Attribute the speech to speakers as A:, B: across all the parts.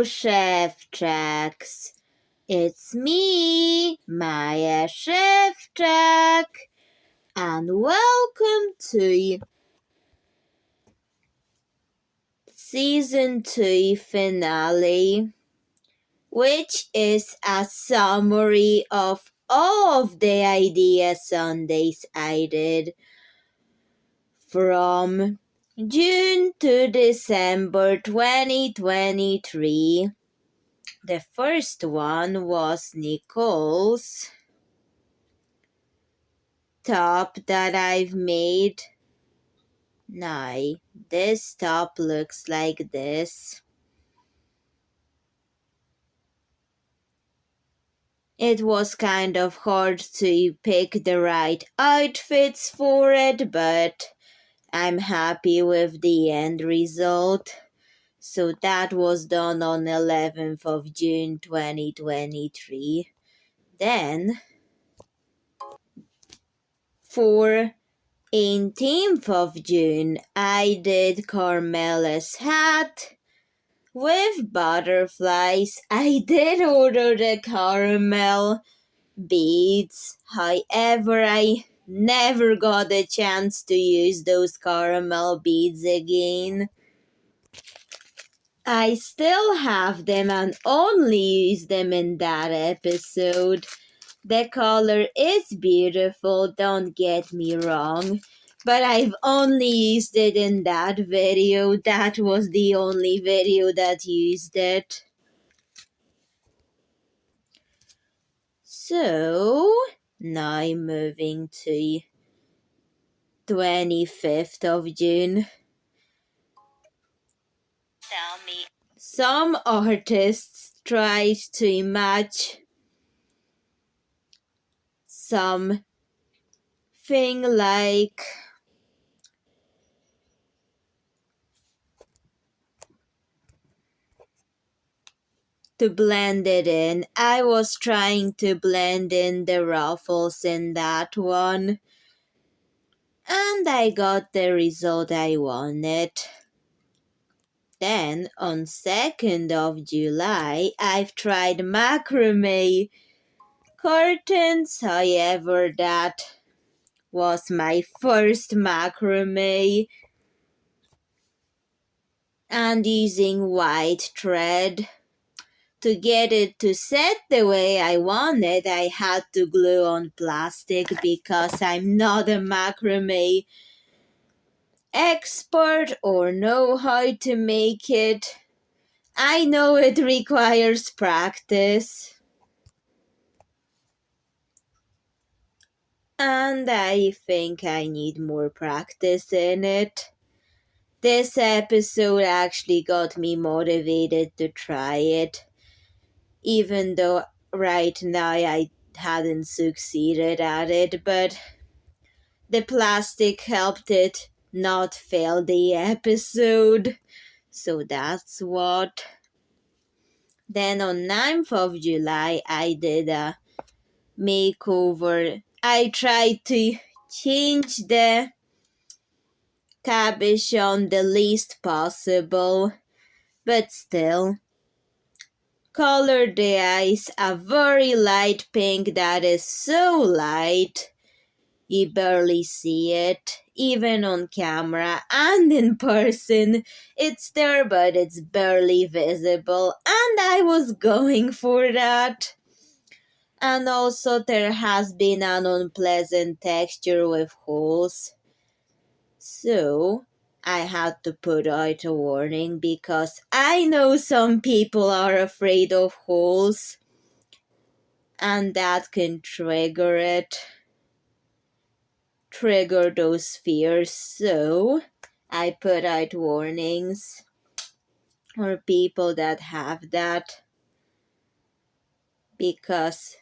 A: Szewczaks. It's me, Maja Szewczak, and welcome to Season 2 finale, which is a summary of all of the Idea Sundays I did from June to December 2023. The first one was Nicole's top that I've made. Now, this top looks like this. It was kind of hard to pick the right outfits for it, but I'm happy with the end result. So that was done on 11th of June 2023. Then, for 18th of June, I did Carmela's hat with butterflies. I did order the caramel beads. However, I never got a chance to use those caramel beads again. I still have them and only use them in that episode. The color is beautiful, don't get me wrong, but I've only used it in that video. That was the only video that used it. So, now moving to 25th of June. Tell me. Some artists tried to match something like to blend it in. I was trying to blend in the ruffles in that one, and I got the result I wanted. Then on 2nd of July, I've tried macrame curtains. However, that was my first macrame, and using white thread. To get it to set the way I wanted, I had to glue on plastic because I'm not a macrame expert or know how to make it. I know it requires practice. And I think I need more practice in it. This episode actually got me motivated to try it, even though right now I hadn't succeeded at it, but the plastic helped it not fail the episode. So that's what. Then on 9th of July, I did a makeover. I tried to change the cabochon the least possible, but still. Colored the eyes a very light pink that is so light you barely see it, even on camera and in person. It's there, but it's barely visible, and I was going for that. And also there has been an unpleasant texture with holes. So I had to put out a warning because I know some people are afraid of holes, and that can trigger those fears. So I put out warnings for people that have that, because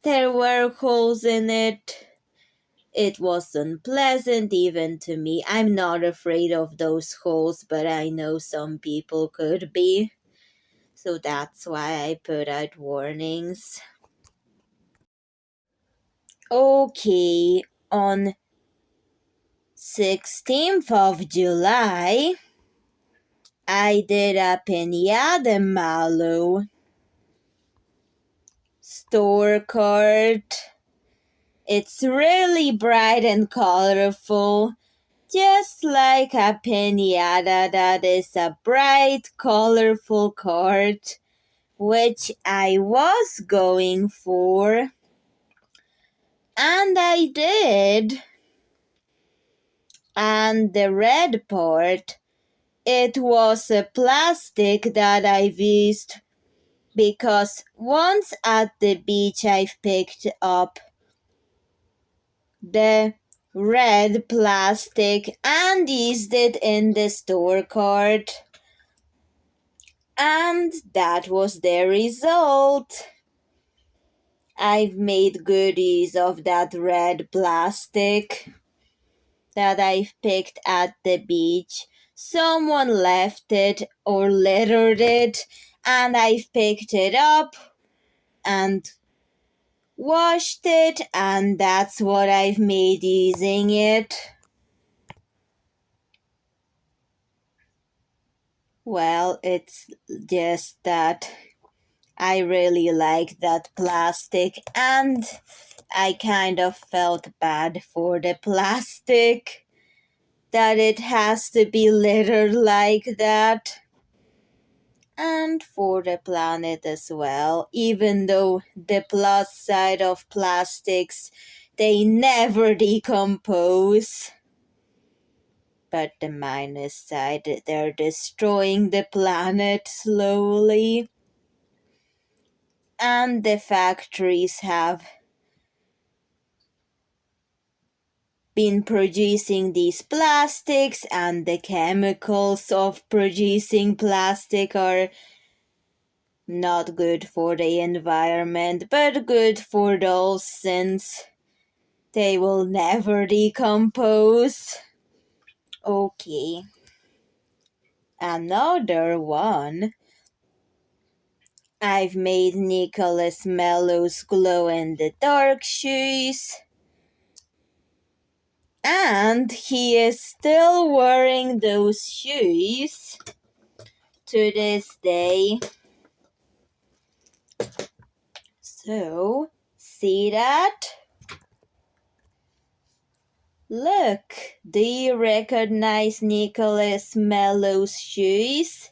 A: there were holes in it. It was unpleasant even to me. I'm not afraid of those holes, but I know some people could be. So that's why I put out warnings. Okay, on 16th of July, I did a piñata malo store card. It's really bright and colorful, just like a piñata that is a bright, colorful card, which I was going for. And I did. And the red part, it was a plastic that I've used because once at the beach I've picked up the red plastic and used it in the store card. And that was the result. I've made good use of that red plastic that I've picked at the beach. Someone left it or littered it, and I've picked it up and washed it, and that's what I've made using it. Well, it's just that I really like that plastic, and I kind of felt bad for the plastic that it has to be littered like that. And for the planet as well, even though the plus side of plastics, they never decompose. But the minus side, they're destroying the planet slowly. And the factories have been producing these plastics, and the chemicals of producing plastic are not good for the environment, but good for those since they will never decompose. Okay. Another one. I've made Nicholas Mellow's glow-in-the-dark shoes. And he is still wearing those shoes to this day. So, see that? Look, do you recognize Nicholas Mellow's shoes?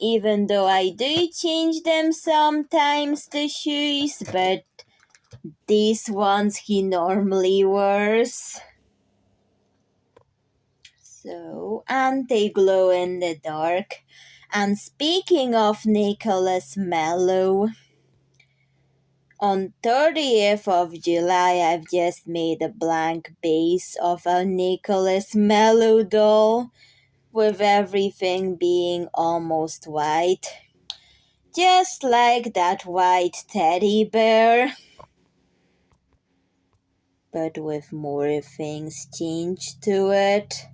A: Even though I do change them sometimes, the shoes, but these ones he normally wears. So, and they glow in the dark. And speaking of Nicholas Mellow, on 30th of July, I've just made a blank base of a Nicholas Mellow doll with everything being almost white. Just like that white teddy bear. But with more things changed to it.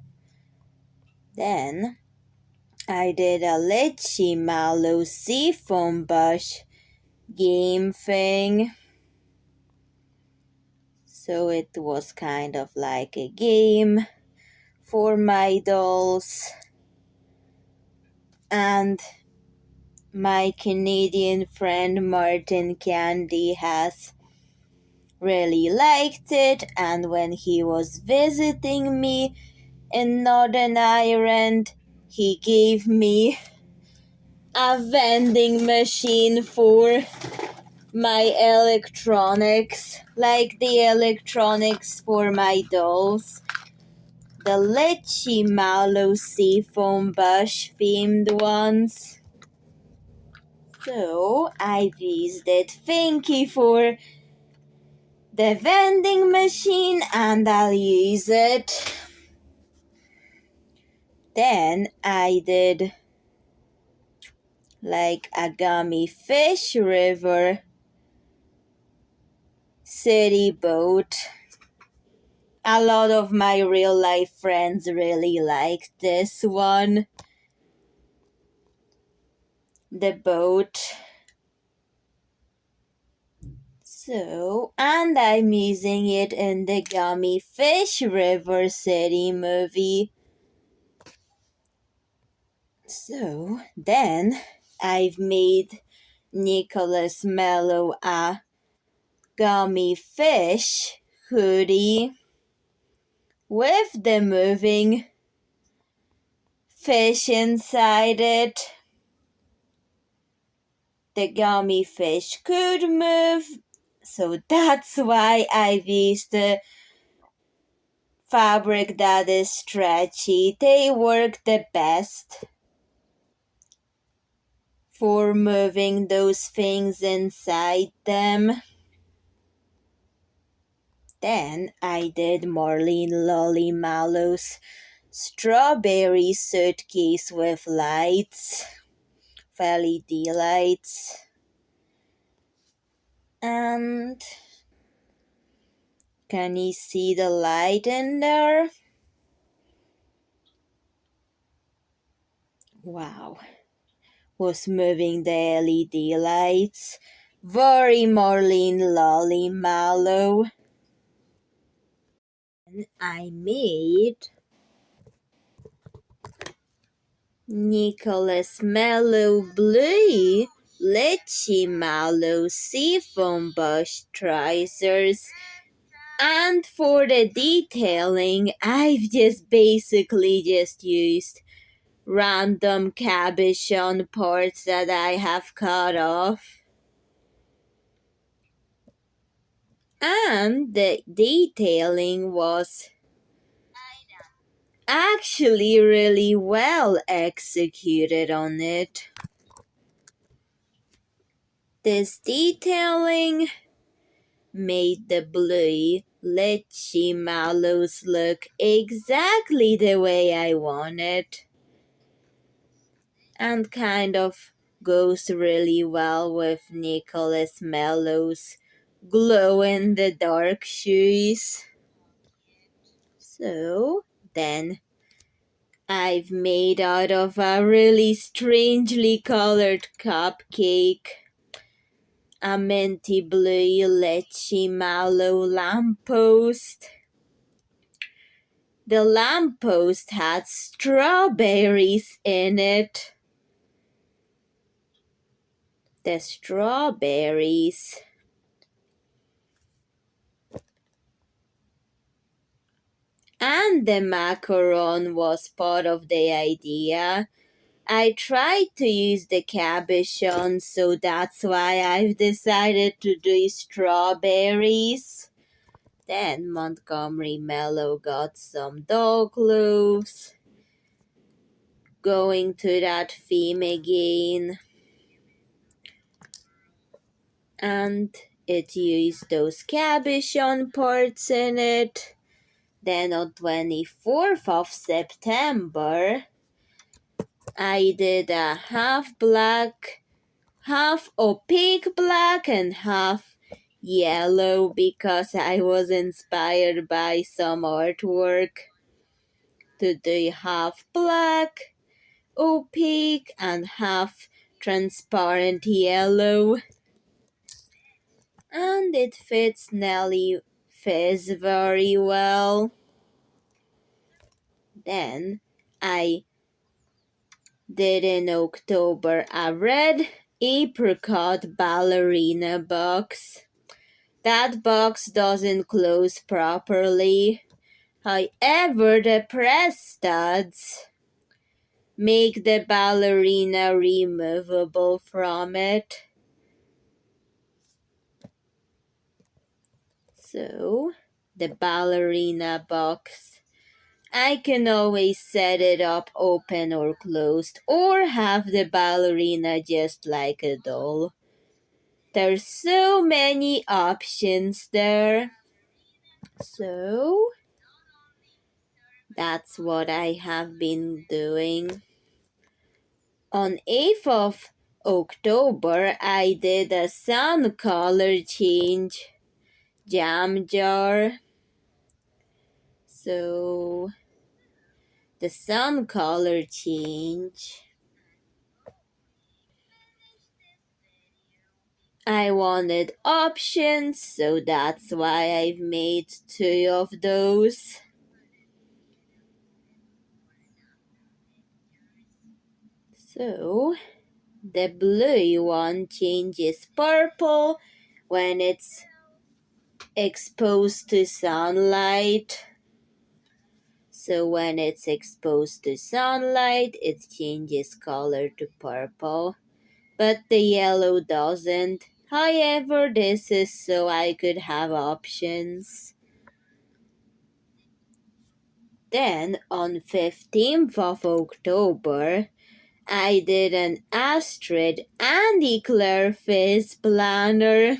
A: Then I did a Litchi Mallow seafoam bush game thing. So it was kind of like a game for my dolls. And my Canadian friend Martin Candy has really liked it, and when he was visiting me in Northern Ireland, he gave me a vending machine for my electronics, like the electronics for my dolls. The Litchi Mallow seafoam bush themed ones. So I've used it. Thank you for the vending machine, and I'll use it. Then I did like a gummy fish river city boat. A lot of my real life friends really liked this one. The boat. So, and I'm using it in the Gummy Fish River City movie. So then I've made Nicholas Mellow a gummy fish hoodie with the moving fish inside it. The gummy fish could move, so that's why I've used the fabric that is stretchy. They work the best for moving those things inside them. Then I did Marlene Lolly Mallow's strawberry suitcase with lights, LED lights, and can you see the light in there? Wow, was moving the LED lights. Very Marlene Lolly Mallow. I made Nicholas Mallow Blue Lychee Mallow seafoam bush trousers. And for the detailing, I've basically used random cabochon parts that I have cut off. And the detailing was actually really well executed on it. This detailing made the blue lychee mallows look exactly the way I wanted, and kind of goes really well with Nicholas Mellow's glow-in-the-dark shoes. So then I've made out of a really strangely colored cupcake a minty blue lychee mallow lamppost. The lamppost had strawberries in it. The strawberries and the macaron was part of the idea. I tried to use the cabochon, so that's why I've decided to do strawberries. Then Montgomery Mellow got some dog clothes. Going to that theme again. And it used those cabochon parts in it. Then on 24th of September, I did a half black, half opaque black, and half yellow because I was inspired by some artwork to do half black, opaque, and half transparent yellow. And it fits Nelly Fizz very well. Then I did in October a red apricot ballerina box. That box doesn't close properly. However, the press studs make the ballerina removable from it. So, the ballerina box, I can always set it up open or closed, or have the ballerina just like a doll. There's so many options there. So, that's what I have been doing. On 8th of October, I did a sun color change jam jar. So, the sun color change, I wanted options, so that's why I've made 2 of those. So the blue one changes purple when it's exposed to sunlight. So when it's exposed to sunlight, it changes color to purple. But the yellow doesn't. However, this is so I could have options. Then on 15th of October, I did an Astrid and Eclair Fizz planner,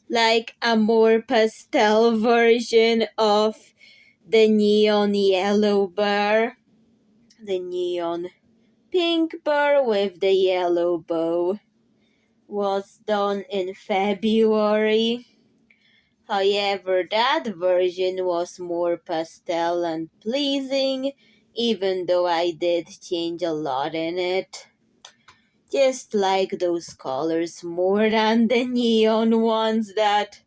A: like a more pastel version of the neon yellow bear, the neon pink bear with the yellow bow. Was done in February. However, that version was more pastel and pleasing, even though I did change a lot in it. Just like those colors more than the neon ones that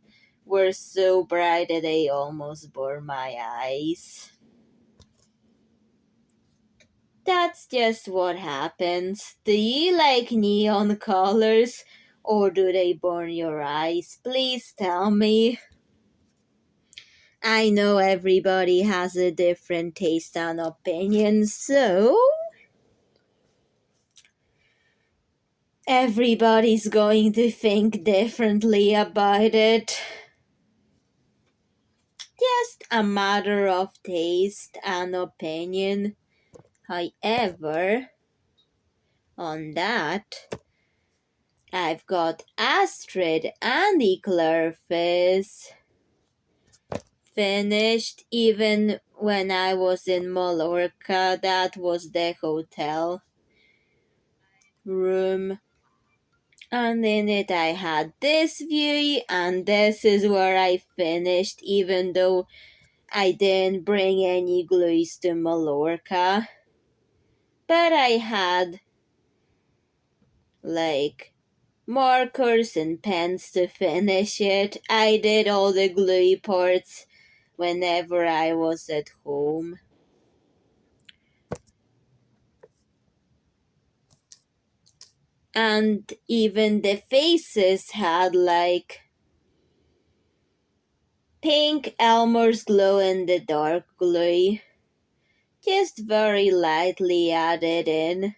A: were so bright that they almost bore my eyes. That's just what happens. Do you like neon colors or do they burn your eyes? Please tell me. I know everybody has a different taste and opinion, so everybody's going to think differently about it. Just a matter of taste and opinion. However, on that, I've got Astrid and Eclair Fizz finished even when I was in Mallorca. That was the hotel room. And in it I had this view, and this is where I finished, even though I didn't bring any glues to Mallorca. But I had like markers and pens to finish it. I did all the glue parts whenever I was at home. And even the faces had like pink Elmer's glow in the dark glue. Just very lightly added in.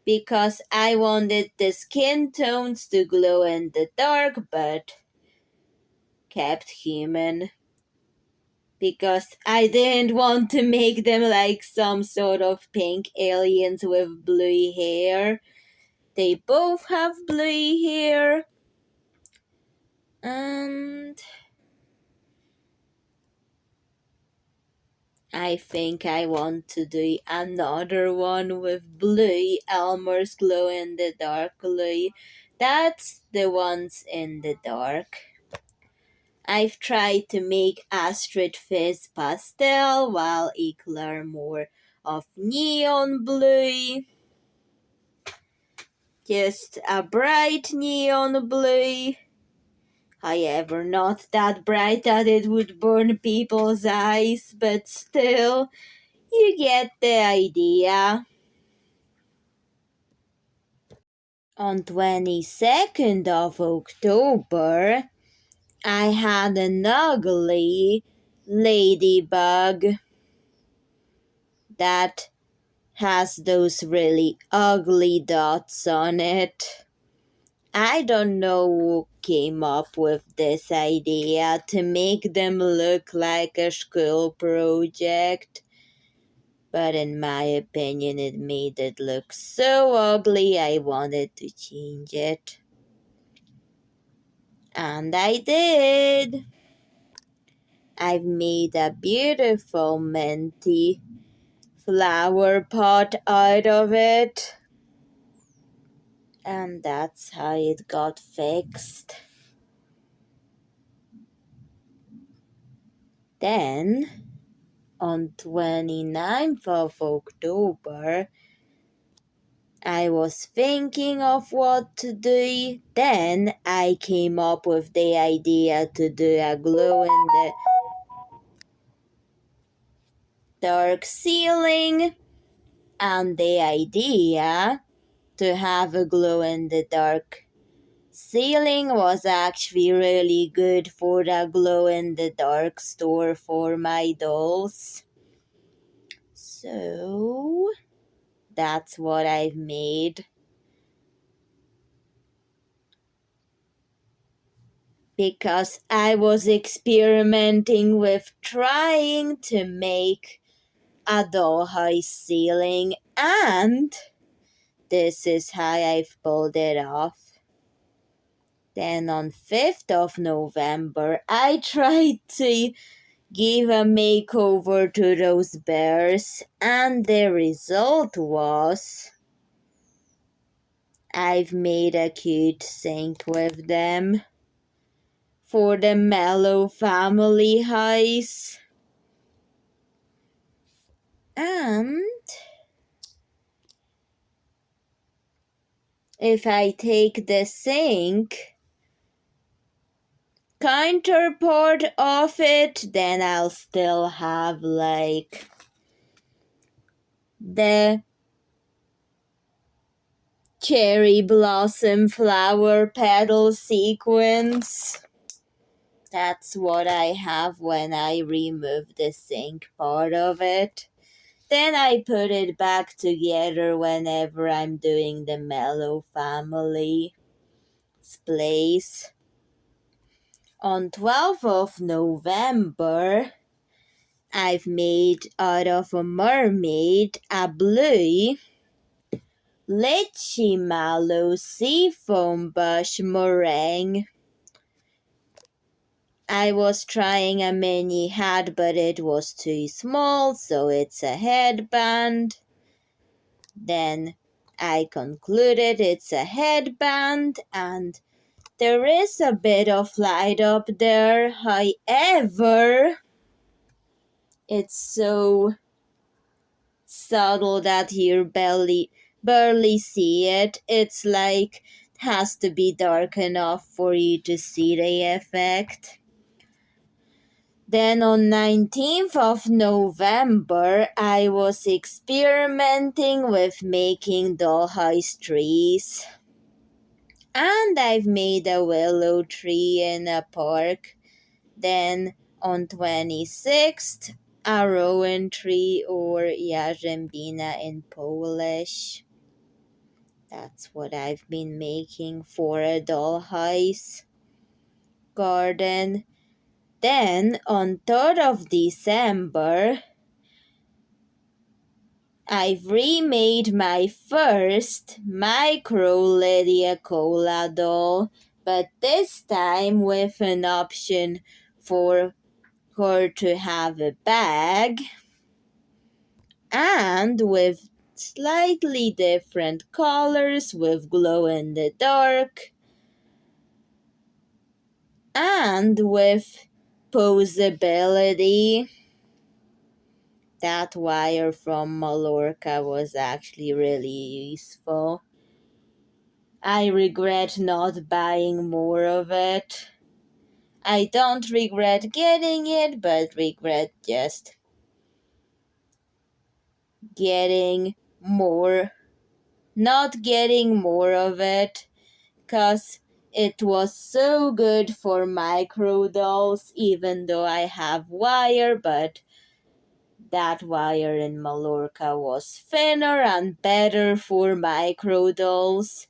A: Because I wanted the skin tones to glow in the dark but kept human. Because I didn't want to make them like some sort of pink aliens with blue hair. They both have blue hair. And I think I want to do another one with blue Elmer's glow in the dark glue. That's the ones in the dark. I've tried to make Astrid Fizz pastel while Eclair more of neon blue. Just a bright neon blue. However, not that bright that it would burn people's eyes, but still, you get the idea. On 22nd of October, I had an ugly ladybug that has those really ugly dots on it. I don't know who came up with this idea to make them look like a school project, but in my opinion it made it look so ugly I wanted to change it. And I did. I've made a beautiful minty flower pot out of it. And that's how it got fixed. Then, on 29th of October, I was thinking of what to do. Then I came up with the idea to do a glow in the dark ceiling. And the idea to have a glow-in-the-dark ceiling was actually really good for the glow-in-the-dark store for my dolls. So that's what I've made. Because I was experimenting with trying to make a dollhouse ceiling, and this is how I've pulled it off. Then on 5th of November, I tried to give a makeover to those bears, and the result was I've made a cute sink with them for the Mellow family house. And if I take the sink counterpart of it, then I'll still have like the cherry blossom flower petal sequence. That's what I have when I remove the sink part of it. Then I put it back together whenever I'm doing the Mellow family's place. On 12th of November, I've made out of a mermaid a blue lychee mallow seafoam bush meringue. I was trying a mini hat, but it was too small, so it's a headband. Then I concluded it's a headband, and there is a bit of light up there. However, it's so subtle that you barely see it. It's like has to be dark enough for you to see the effect. Then on 19th of November, I was experimenting with making dollhouse trees. And I've made a willow tree in a park. Then on 26th, a rowan tree, or jarzębina in Polish. That's what I've been making for a dollhouse garden. Then on 3rd of December, I've remade my first micro Lydia Cola doll, but this time with an option for her to have a bag and with slightly different colors, with glow in the dark and with posability. That wire from Mallorca was actually really useful. I regret not buying more of it. I don't regret getting it, but regret just getting more, not getting more of it, because it was so good for micro dolls, even though I have wire, but that wire in Mallorca was thinner and better for micro dolls,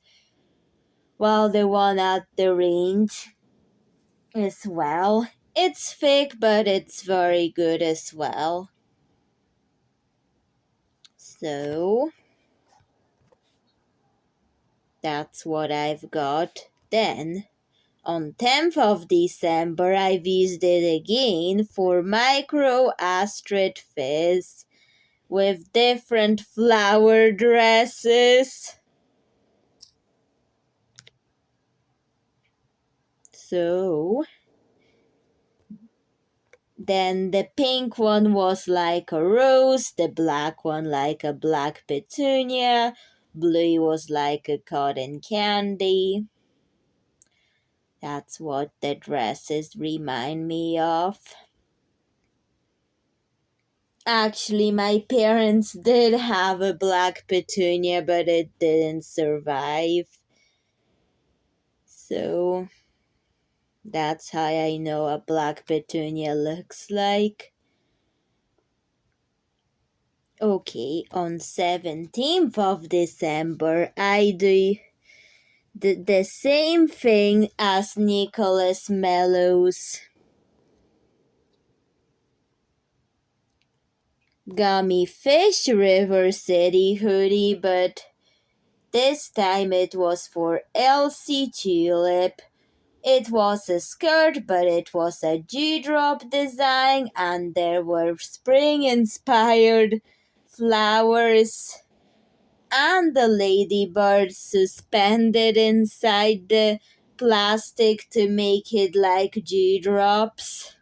A: while the one at the range as well. It's fake, but it's very good as well. So that's what I've got. Then on 10th of December, I used it again for micro Astrid Fizz with different flower dresses. So then the pink one was like a rose, the black one like a black petunia, blue was like a cotton candy. That's what the dresses remind me of. Actually, my parents did have a black petunia, but it didn't survive. So that's how I know a black petunia looks like. Okay, on 17th of December, I do the same thing as Nicholas Mellow's Gummy Fish River City hoodie, but this time it was for Elsie Tulip. It was a skirt, but it was a dewdrop design, and there were spring-inspired flowers and the ladybird suspended inside the plastic to make it like dewdrops.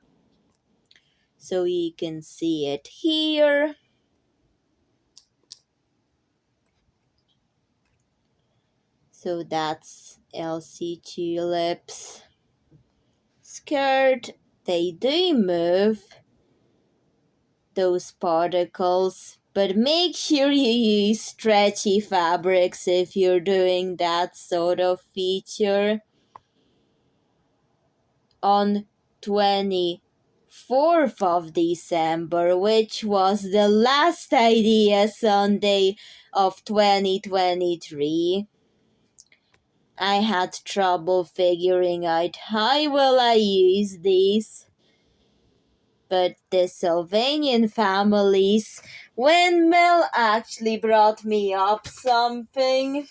A: So you can see it here. So that's Elsie Tulip's skirt. They do move, those particles, but make sure you use stretchy fabrics if you're doing that sort of feature. On 24th of December, which was the last idea Sunday of 2023, I had trouble figuring out how will I use these. But the Sylvanian family's windmill actually brought me up something.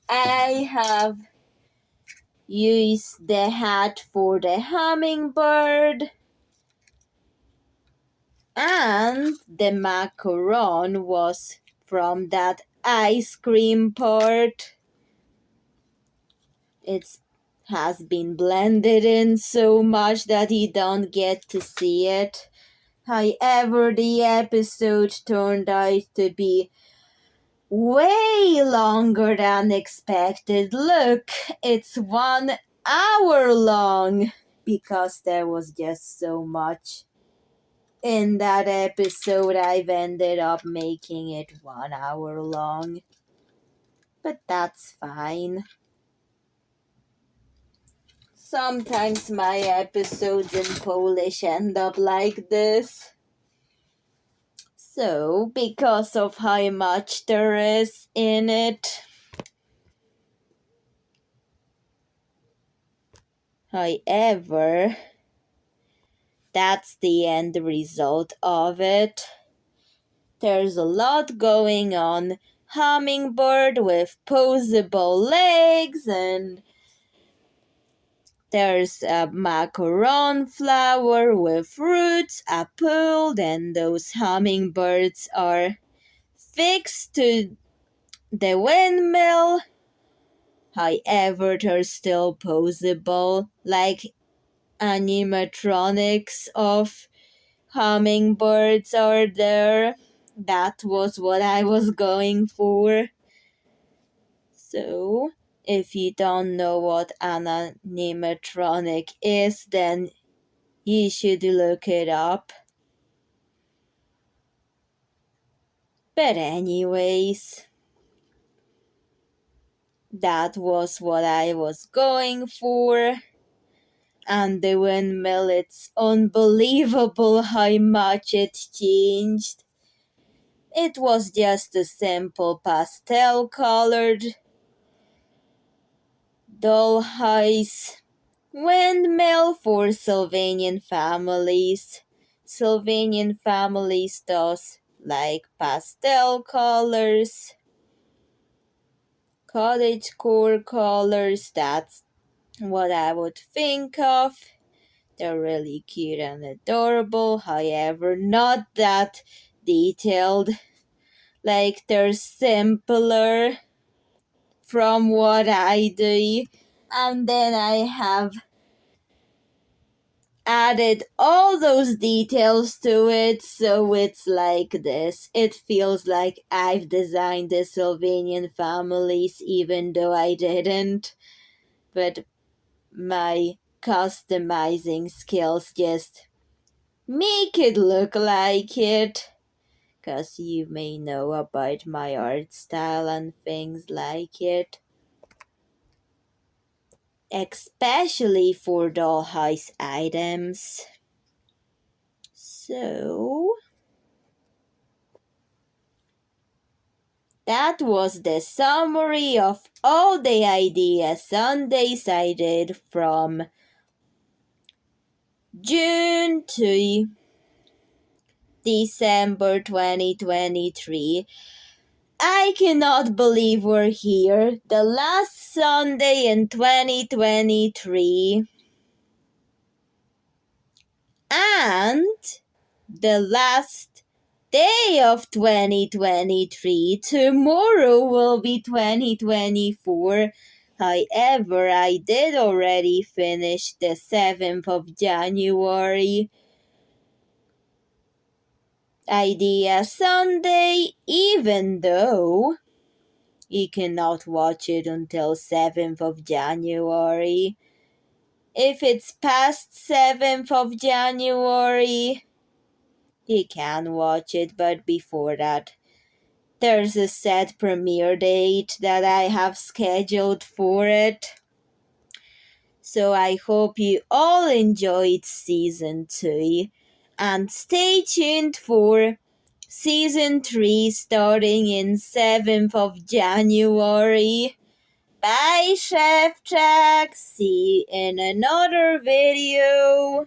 A: I have used the hat for the hummingbird, and the macaron was from that ice cream part. It has been blended in so much that you don't get to see it. However, the episode turned out to be way longer than expected. Look, it's 1 hour long because there was just so much in that episode. I've ended up making it 1 hour long. But that's fine. Sometimes my episodes in Polish end up like this. So, because of how much there is in it, however, that's the end result of it. There's a lot going on. Hummingbird with posable legs, and there's a macaron flower with roots, a pool, then those hummingbirds are fixed to the windmill. However, they're still posable, like animatronics of hummingbirds are there. That was what I was going for. So, if you don't know what an animatronic is, then you should look it up. But anyways, that was what I was going for. And the windmill, it's unbelievable how much it changed. It was just a simple pastel colored dollhouse windmill for Sylvanian families. Sylvanian families does like pastel colors, cottagecore colors. That's what I would think of. They're really cute and adorable, however, not that detailed. Like, they're simpler from what I do. And then I have added all those details to it, so it's like this. It feels like I've designed the Sylvanian families, even though I didn't. But my customizing skills just make it look like it. 'Cause you may know about my art style and things like it. Especially for dollhouse items. So, that was the summary of all the Idea Sundays I did from June to December 2023. I cannot believe we're here, the last Sunday in 2023, and the last day of 2023. Tomorrow will be 2024. However, I did already finish the 7th of January Idea Sunday, even though you cannot watch it until 7th of January. If it's past 7th of January, you can watch it, but before that, there's a set premiere date that I have scheduled for it. So I hope you all enjoyed season 2 and stay tuned for season 3 starting in 7th of January. Bye, Szewczak. See you in another video.